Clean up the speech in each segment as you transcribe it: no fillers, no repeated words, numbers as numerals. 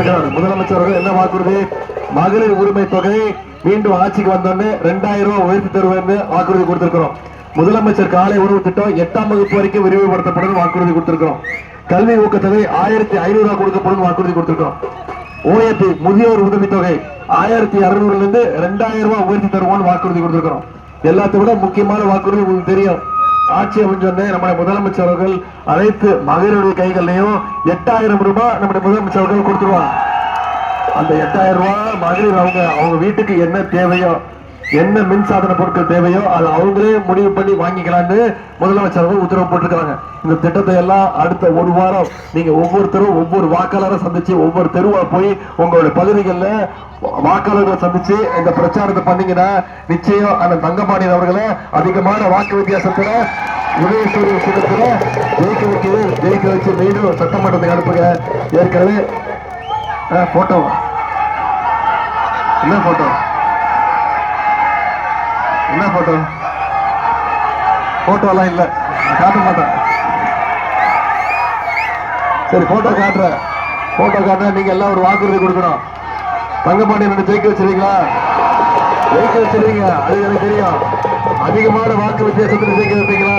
கொடுத்திருக்கிறார். முதலமைச்சர் அவர்கள் என்ன வாக்குறுதி? மகளிர் உரிமை தொகை மீண்டும் ஆட்சிக்கு வந்தோடனே 2000 ரூபாய் உயர்த்தி தருவேன் வாக்குறுதி கொடுத்திருக்கிறோம். முதலமைச்சர் காலை உணவு திட்டம் 8ஆம் வகுப்பு வரைக்கும் விரிவுபடுத்தப்படும் வாக்குறுதி கொடுத்திருக்கிறோம். கல்வி ஊக்கத்தொகை 1500 ரூபாய் கொடுக்கப்படும் வாக்குறுதி கொடுத்திருக்கிறோம். ஓஏபி முதியோர் உதவித்தொகை 1600 இருந்து 2000 ரூபாய் உயர்த்தி தருவோம்னு வாக்குறுதி கொடுத்திருக்கிறோம். எல்லாத்தை விட முக்கியமான வாக்குறுதி உங்களுக்கு தெரியும். ஆட்சி அமைஞ்சோடனே நம்முடைய முதலமைச்சர் அவர்கள் அனைத்து மகளிருடைய கைகள்லையும் 8000 ரூபாய் நம்முடைய முதலமைச்சர் அவர்கள் கொடுத்துருவாங்க. அந்த 8000 ரூபாய் மகளிர் அவங்க வீட்டுக்கு என்ன தேவையோ, என்ன மின்சாதன பொருட்கள் தேவையோ அதை அவங்களே முடிவு பண்ணி வாங்கிக்கலான்னு முதலமைச்சர் அவர்கள் உத்தரவு போட்டிருக்காங்க. இந்த திட்டத்தை எல்லாம் அடுத்த ஒரு வாரம் நீங்க ஒவ்வொருத்தரும் ஒவ்வொரு வாக்காளரை சந்திச்சு ஒவ்வொரு தெருவா போய் உங்களுடைய பகுதிகளில் வாக்காளர்களை சந்திச்சு இந்த பிரச்சாரத்தை பண்ணீங்கன்னா நிச்சயம் அந்த தங்கபாண்டியன் அவர்களை அதிகமான வாக்கு வித்தியாசத்துல உதயசூரிய சின்னத்துல ஜெயிக்க வச்சு மீண்டும் சட்டமன்றத்தை அனுப்புங்க. ஏற்கனவே போட்டோ என்ன போட்டோ என்ன போட்டோ போட்டோ எல்லாம் இல்ல, காட்ட மாட்டேன். சரி போட்டோ காட்டுறேன். நீங்க எல்லாம் ஒரு வாக்குறுதி கொடுக்கணும். தங்கபாண்டியன் ஜெயிக்க வச்சிருக்கீங்களா? ஜெயிக்க வச்சிருக்கீங்க, அது எனக்கு தெரியும். அதிகமான வாக்கு வித்தியாசத்தில் ஜெயிக்க வைப்பீங்களா?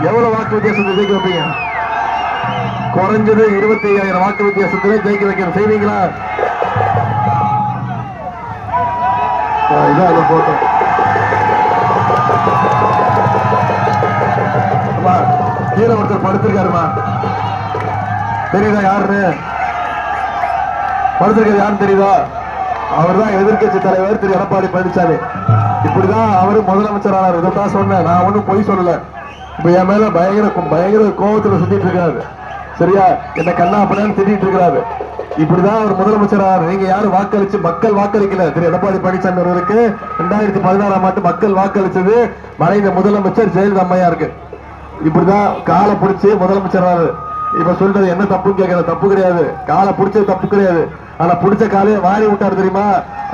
எவ்வளவு வாக்கு வித்தியாசத்தில் ஜெயிக்க வைப்பீங்க? குறைஞ்சது 25,000 வாக்கு வித்தியாசத்தில் ஜெயிக்க வைக்கணும். செய்வீங்களா? இதான் அந்த போட்டோ. கீழே ஒருத்தர் படுத்திருக்காருமா, தெரியுதா யாருன்னு? படுத்திருக்காரு யாருன்னு தெரியுதா? அவர் தான் எதிர்கட்சி தலைவர் திரு எடப்பாடி பழனிசாமி. இப்படிதான் அவரு முதலமைச்சர் ஆனார். இதான் சொன்னேன், நான் ஒன்னும் பொய் சொல்லல. இப்ப என் மேல பயங்கர கோபத்துல சுத்திட்டு இருக்காரு. சரியா? என்ன கண்ணா அப்படின்னு திட்டிட்டு இருக்கிறாரு. இப்படிதான் அவர் முதலமைச்சர் ஆனார். நீங்க யாரும் வாக்களிச்சு மக்கள் வாக்களிக்கல. திரு எடப்பாடி பழனிசாமி அவர்களுக்கு 2016ஆம் ஆண்டு மக்கள் வாக்களிச்சது மறைந்த முதலமைச்சர் ஜெயலலிதா அம்மையா இருக்கு. இப்படிதான் காலை பிடிச்சு முதலமைச்சர் ஆனாரு. இப்ப சொல்றது என்ன தப்புன்னு கேட்கற? தப்பு கிடையாது. காலை பிடிச்சது தப்பு கிடையாது. ஆனா பிடிச்ச காலையை வாரி விட்டாரு தெரியுமா?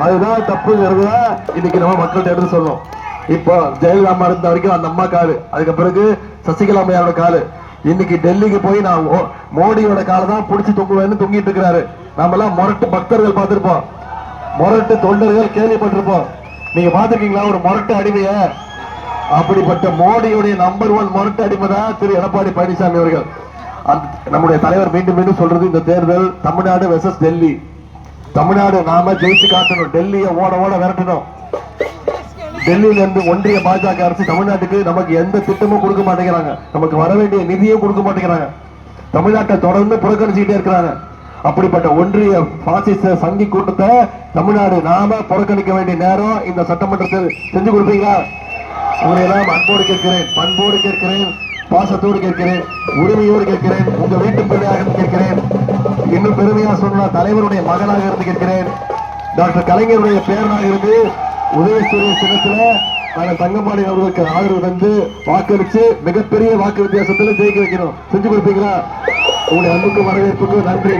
அதுதான் தப்புங்கிறதா இன்னைக்கு நம்ம மக்கள்கிட்ட எடுத்து சொல்லணும். இப்போ ஜெயலலிதா அம்மா இருந்த வரைக்கும் அந்த அம்மா காலு, அதுக்கு பிறகு சசிகலா அம்மையாரோட காலு. இன்னைக்கு டெல்லிக்கு போய் நான் மோடியோட காலை தான் பிடிச்சி தொங்குவேன்னு தொங்கிட்டு இருக்கிறாரு. நாம எல்லாம் முரட்டு பக்தர்கள் பார்த்திருப்போம், முரட்டு தொண்டர்கள் கேள்விப்பட்டிருப்போம். நீங்க பாத்திருக்கீங்களா ஒரு முரட்டு அடிமைய? அப்படிப்பட்ட மோடியுடைய நம்பர் 1 முரட்டு அடிமை தான் திரு எடப்பாடி பழனிசாமி அவர்கள். நம்முடைய தலைவர் மீண்டும் மீண்டும் சொல்றது, இந்த தேர்தல் தமிழ்நாடு வெர்சஸ் டெல்லி. தமிழ்நாடு நாம ஜெயிச்சு காட்டணும், டெல்லியை ஓட விரட்டணும். டெல்லியில இருந்து ஒன்றிய பாஜக அரசு தமிழ்நாட்டுக்கு நமக்கு எந்த திட்டமும் கொடுக்க மாட்டேங்கிறாங்க. நமக்கு வர வேண்டிய நிதியும் கொடுக்க மாட்டேங்கிறாங்க. தமிழ்நாட்டை தொடர்ந்து புறக்கணிச்சுக்கிட்டே இருக்கிறாங்க. அப்படிப்பட்ட ஒன்றிய பாசிச சங்கி கூட்டத்தை தமிழ்நாடு நாம புறக்கணிக்க வேண்டிய நேரம் இந்த சட்டமன்றத்தில் செஞ்சு கொடுப்பீங்களா? உங்களை எல்லாம் அன்போடு கேட்கிறேன், பண்போடு கேட்கிறேன், பாசத்தோடு கேட்கிறேன், உரிமையோடு கேட்கிறேன், உங்க வீட்டு பிள்ளையாக கேட்கிறேன். இன்னும் பெருமையா சொன்னா தலைவருடைய மகனாக இருந்து கேட்கிறேன். டாக்டர் கலைஞருடைய பேரனாக இருந்து உதயசூரிய சின்னத்துல நாங்கள் தங்கபாண்டியன் அவர்களுக்கு ஆதரவு தந்து வாக்களிச்சு மிகப்பெரிய வாக்கு வித்தியாசத்துல ஜெயிக்க வைக்கணும். செஞ்சு கொடுப்பீங்களா? உங்களுடைய அன்புக்கு வரவேற்புக்கு நன்றி.